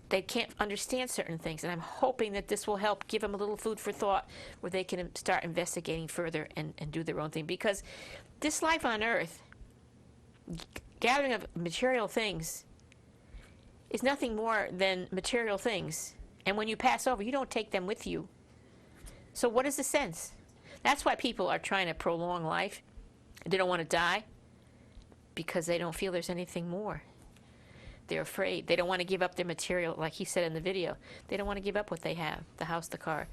They can't understand certain things, and I'm hoping that this will help give them a little food for thought where they can start investigating further and do their own thing. Because this life on earth, gathering of material things, is nothing more than material things. And when you pass over, you don't take them with you. So what is the sense? That's why people are trying to prolong life. They don't want to die because they don't feel there's anything more. They're afraid. They don't want to give up their material, like he said in the video. They don't want to give up what they have, the house, the car.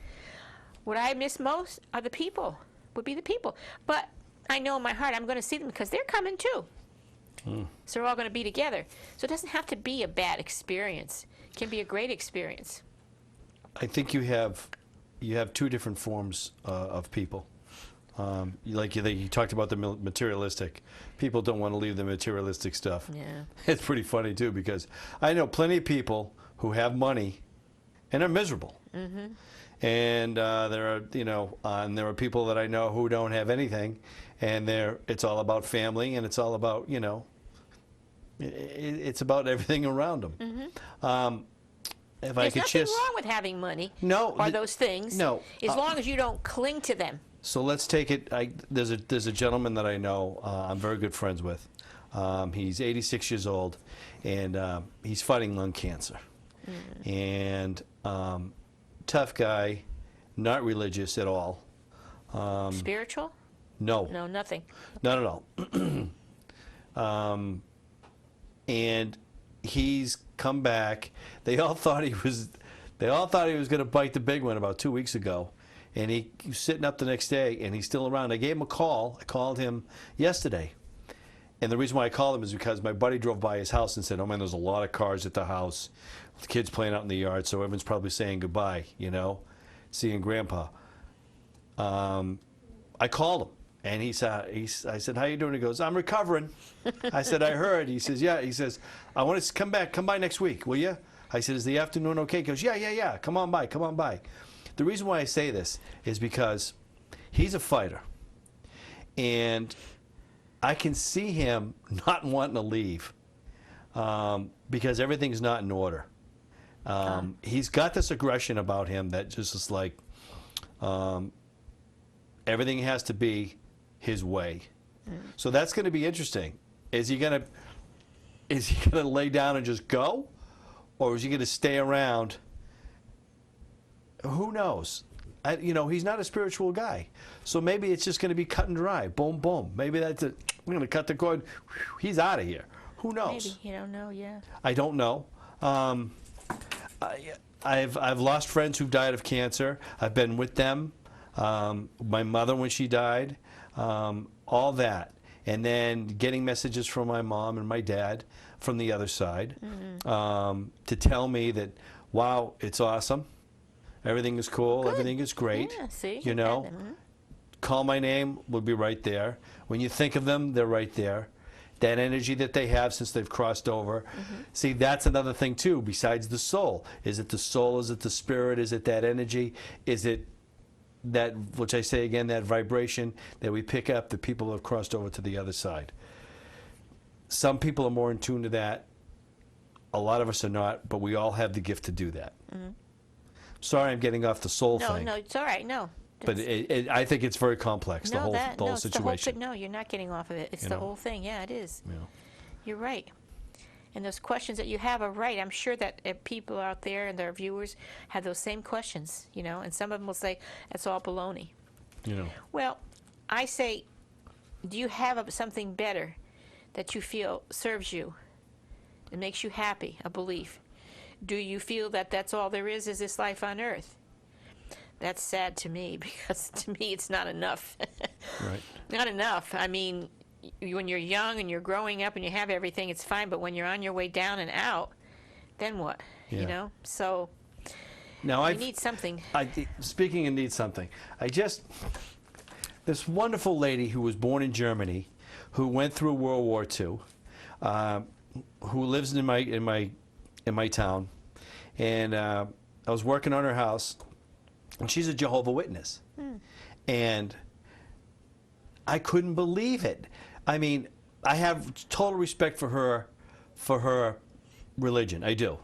What I miss most are the people, would be the people. But I know in my heart I'm going to see them because they're coming too. So we're all going to be together. So it doesn't have to be a bad experience. It can be a great experience. I think you have two different forms of people. You talked about the materialistic. People don't want to leave the materialistic stuff. Yeah. It's pretty funny too, because I know plenty of people who have money and are miserable. Mm-hmm. And there are people that I know who don't have anything, and it's all about family, and it's all about it's about everything around them. Mm-hmm. There's nothing wrong with having money. Or those things. No. As long as you don't cling to them. So let's take it. There's a gentleman that I know. I'm very good friends with. He's 86 years old, and he's fighting lung cancer. And tough guy, not religious at all. Spiritual? No. No, nothing. Not at all. And he's come back. They all thought he was going to bite the big one about 2 weeks ago, and he was sitting up the next day, and he's still around. I gave him a call. I called him yesterday, and the reason why I called him is because my buddy drove by his house and said, "Oh man, there's a lot of cars at the house, the kids playing out in the yard, so everyone's probably saying goodbye, seeing Grandpa." I called him. And I said, "How you doing?" He goes, "I'm recovering." I said, "I heard." He says, "Yeah." He says, "I want to come by next week, will you?" I said, "Is the afternoon okay?" He goes, Yeah. Come on by. The reason why I say this is because he's a fighter. And I can see him not wanting to leave because everything's not in order. He's got this aggression about him that just is like everything has to be his way. So that's going to be interesting. Is he going to lay down and just go, or is he going to stay around who knows? He's not a spiritual guy. So maybe it's just going to be cut and dry. Boom, boom. Maybe that's it. We're going to cut the cord. He's out of here. Who knows? Maybe. You don't know, yeah. I don't know. I've lost friends who've died of cancer. I've been with them. My mother when she died. All that. And then getting messages from my mom and my dad from the other side to tell me that, wow, it's awesome. Everything is cool. Good. Everything is great. Yeah, see? You know, call my name will be right there. When you think of them, they're right there. That energy that they have since they've crossed over. See, that's another thing too, besides the soul. Is it the soul? Is it the spirit? Is it that energy? Is it that, which I say again, that vibration that we pick up, the people who have crossed over to the other side? Some people are more in tune to that. A lot of us are not, but we all have the gift to do that. Sorry, I'm getting off the soul thing. No, it's all right. No. But I think it's very complex, the whole situation. No, you're not getting off of it. It's the whole thing. Yeah, it is. Yeah. You're right. And those questions that you have are right. I'm sure that people out there and their viewers have those same questions, and some of them will say, it's all baloney. Well, I say, do you have something better that you feel serves you and makes you happy, a belief? Do you feel that that's all there is this life on earth? That's sad to me, because to me it's not enough. Right. Not enough. I mean, when you're young and you're growing up and you have everything, it's fine. But when you're on your way down and out, then what? Yeah. So now you need something. Speaking of need something, this wonderful lady who was born in Germany, who went through World War II, who lives in my town, and I was working on her house, and she's a Jehovah's Witness, and I couldn't believe it. I mean, I have total respect for her religion. I do.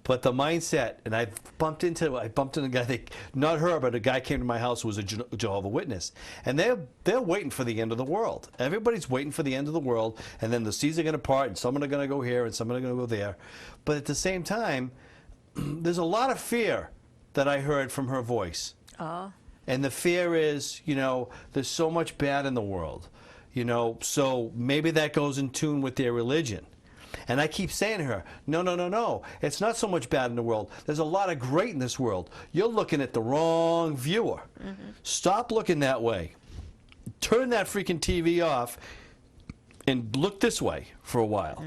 But the mindset, and I bumped into a guy, not her, but a guy came to my house who was a Jehovah's Witness. And they're waiting for the end of the world. Everybody's waiting for the end of the world, and then the seas are going to part, and some are going to go here, and some are going to go there. But at the same time, there's a lot of fear that I heard from her voice. And the fear is, there's so much bad in the world, so maybe that goes in tune with their religion. And I keep saying to her, no, it's not so much bad in the world. There's a lot of great in this world. You're looking at the wrong viewer. Stop looking that way. Turn that freaking TV off and look this way for a while.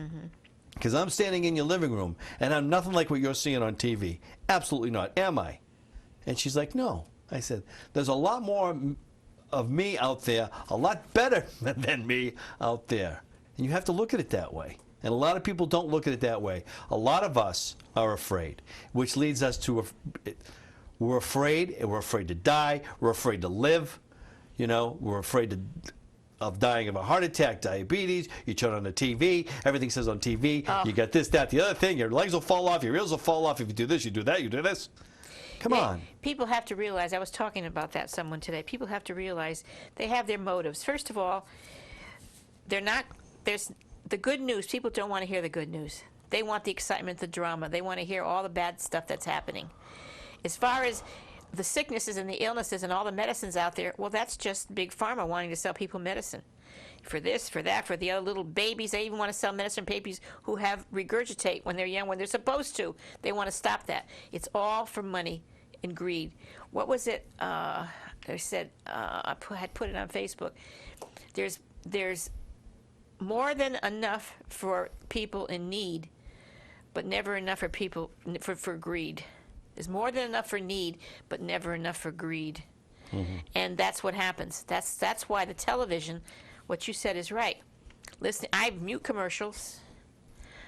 Because I'm standing in your living room, and I'm nothing like what you're seeing on TV. Absolutely not. Am I? And she's like, no. I said, there's a lot more of me out there, a lot better than me out there. And you have to look at it that way. And a lot of people don't look at it that way. A lot of us are afraid, which leads us to, we're afraid, and we're afraid to die, we're afraid to live, we're afraid of dying of a heart attack, diabetes. You turn on the TV, everything says on TV, you got this, that, the other thing, your legs will fall off, your ears will fall off if you do this, you do that, you do this. Come on. People have to realize, I was talking about that someone today, people have to realize they have their motives. First of all, there's the good news. People don't want to hear the good news. They want the excitement, the drama. They want to hear all the bad stuff that's happening. As far as the sicknesses and the illnesses and all the medicines out there, well, that's just Big Pharma wanting to sell people medicine. For this, for that, for the other little babies. They even want to sell medicine babies who have regurgitate when they're young, when they're supposed to. They want to stop that. It's all for money and greed. What was it? They said, I had put it on Facebook. There's more than enough for people in need, but never enough for people for greed. There's more than enough for need, but never enough for greed. And that's what happens. That's why the television, what you said is right. Listen, I mute commercials.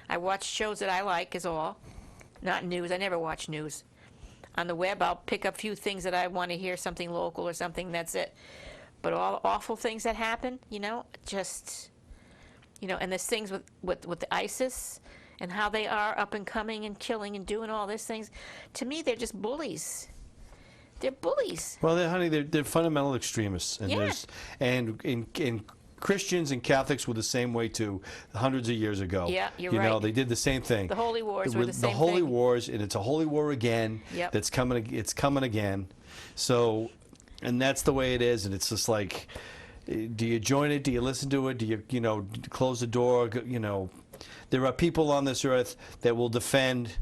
I watch shows that I like is all. Not news. I never watch news. On the web, I'll pick up a few things that I want to hear, something local or something, that's it. But all awful things that happen, and there's things with the ISIS and how they are up and coming and killing and doing all these things. To me, they're just bullies. They're bullies. Well, they're fundamental extremists, and Yeah. and Christians and Catholics were the same way too, hundreds of years ago. Yeah, you're you know, right. they did the same thing. The Holy Wars were the same The Holy thing. Wars, and it's a holy war again. Yep. That's coming. It's coming again. So, and that's the way it is. And it's just like, do you join it? Do you listen to it? Do you, close the door? You know, there are people on this earth that will defend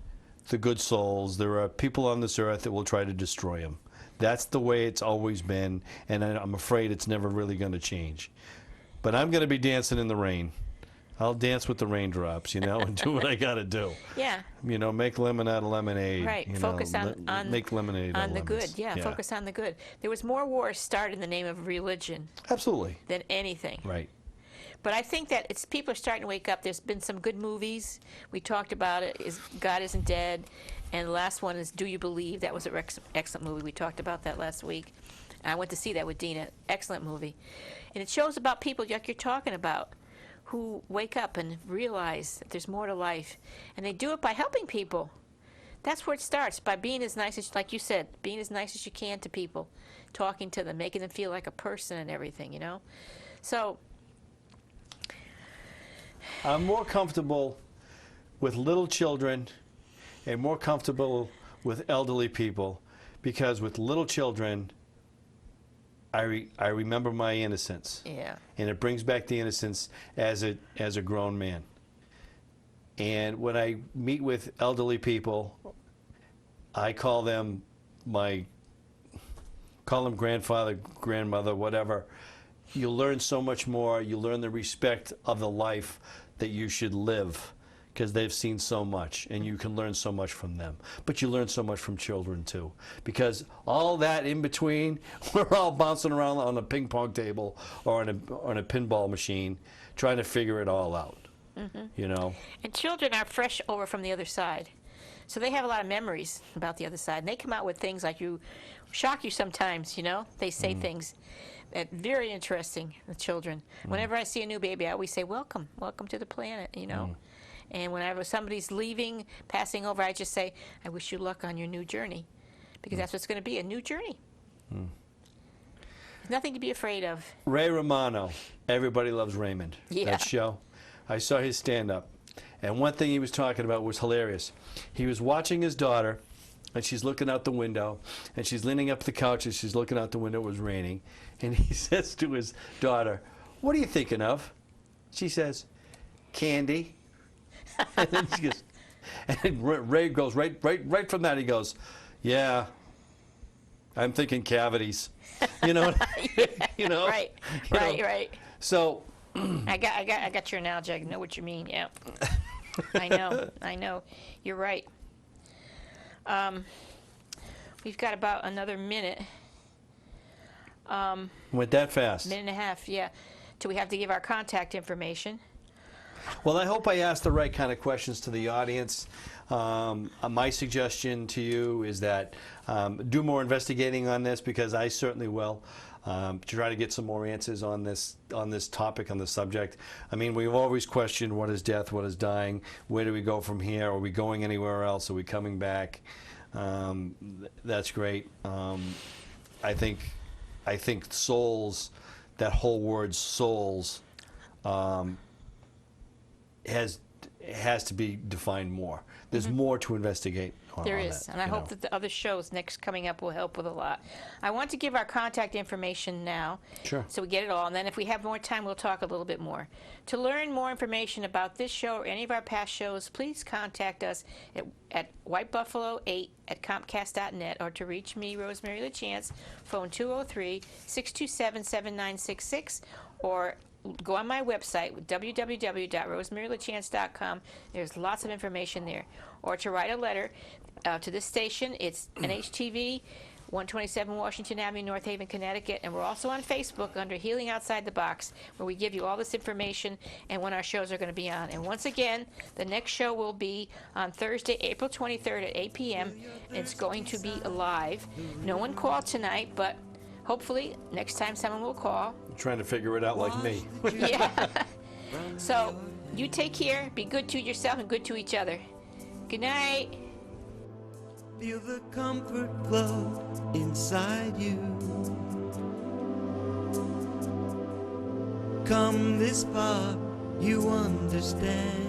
the good souls. There are people on this earth that will try to destroy them. That's the way it's always been, and I'm afraid it's never really going to change. But I'm going to be dancing in the rain. I'll dance with the raindrops, and do what I got to do. Yeah. Make lemon out of lemonade. Right. Focus on make lemonade on the lemons. good. Yeah, focus on the good. There was more wars started in the name of religion Absolutely. than anything. Right. But I think that people are starting to wake up. There's been some good movies. We talked about it. God Isn't Dead. And the last one is Do You Believe? That was an excellent movie. We talked about that last week. I went to see that with Dina. Excellent movie. And it shows about people like you're talking about who wake up and realize that there's more to life. And they do it by helping people. That's where it starts, by being as nice as, like you said, being as nice as you can to people, talking to them, making them feel like a person and everything, So I'm more comfortable with little children and more comfortable with elderly people because with little children, I remember my innocence. Yeah. And it brings back the innocence as a grown man. And when I meet with elderly people, I call them grandfather, grandmother, whatever. You learn so much more. You learn the respect of the life that you should live because they've seen so much, and you can learn so much from them. But you learn so much from children too, because all that in between, we're all bouncing around on a ping pong table or on a pinball machine, trying to figure it all out. And children are fresh over from the other side. So they have a lot of memories about the other side. And they come out with things like shock you sometimes, They say things that very interesting, the children. Whenever I see a new baby, I always say, welcome to the planet, And whenever somebody's leaving, passing over, I just say, I wish you luck on your new journey. Because that's what it's going to be, a new journey. There's nothing to be afraid of. Ray Romano, Everybody Loves Raymond. Yeah. That show. I saw his stand-up. And one thing he was talking about was hilarious. He was watching his daughter, and she's looking out the window, and she's leaning up the couch, and she's looking out the window. It was raining. And he says to his daughter, what are you thinking of? She says, candy. And then she goes, and Ray goes right from that. He goes, yeah, I'm thinking cavities. Right. So I got your analogy. I know what you mean. Yeah. I know. You're right. We've got about another minute. Went that fast. Minute and a half, yeah. Do we have to give our contact information? Well, I hope I asked the right kind of questions to the audience. My suggestion to you is that do more investigating on this, because I certainly will. To try to get some more answers on this topic, on the subject. I mean, we've always questioned what is death, what is dying, where do we go from here? Are we going anywhere else? Are we coming back? That's great. I think souls, that whole word souls, has to be defined more. There's more to investigate on There on is, that, and I hope that the other shows next coming up will help with a lot. I want to give our contact information now, Sure. so we get it all, and then if we have more time, we'll talk a little bit more. To learn more information about this show or any of our past shows, please contact us at whitebuffalo8@comcast.net, or to reach me, Rosemary Lachance, phone 203-627-7966, or go on my website, www.rosemarylachance.com. There's lots of information there. Or to write a letter to this station. It's NHTV, 127 Washington Avenue, North Haven, Connecticut. And we're also on Facebook under Healing Outside the Box, where we give you all this information and when our shows are going to be on. And once again, the next show will be on Thursday, April 23rd at 8 p.m. It's going to be live. No one called tonight, but hopefully next time someone will call. Trying to figure it out like me. Yeah. So you take care, be good to yourself and good to each other. Good night. Feel the comfort flow inside you. come this far, you understand.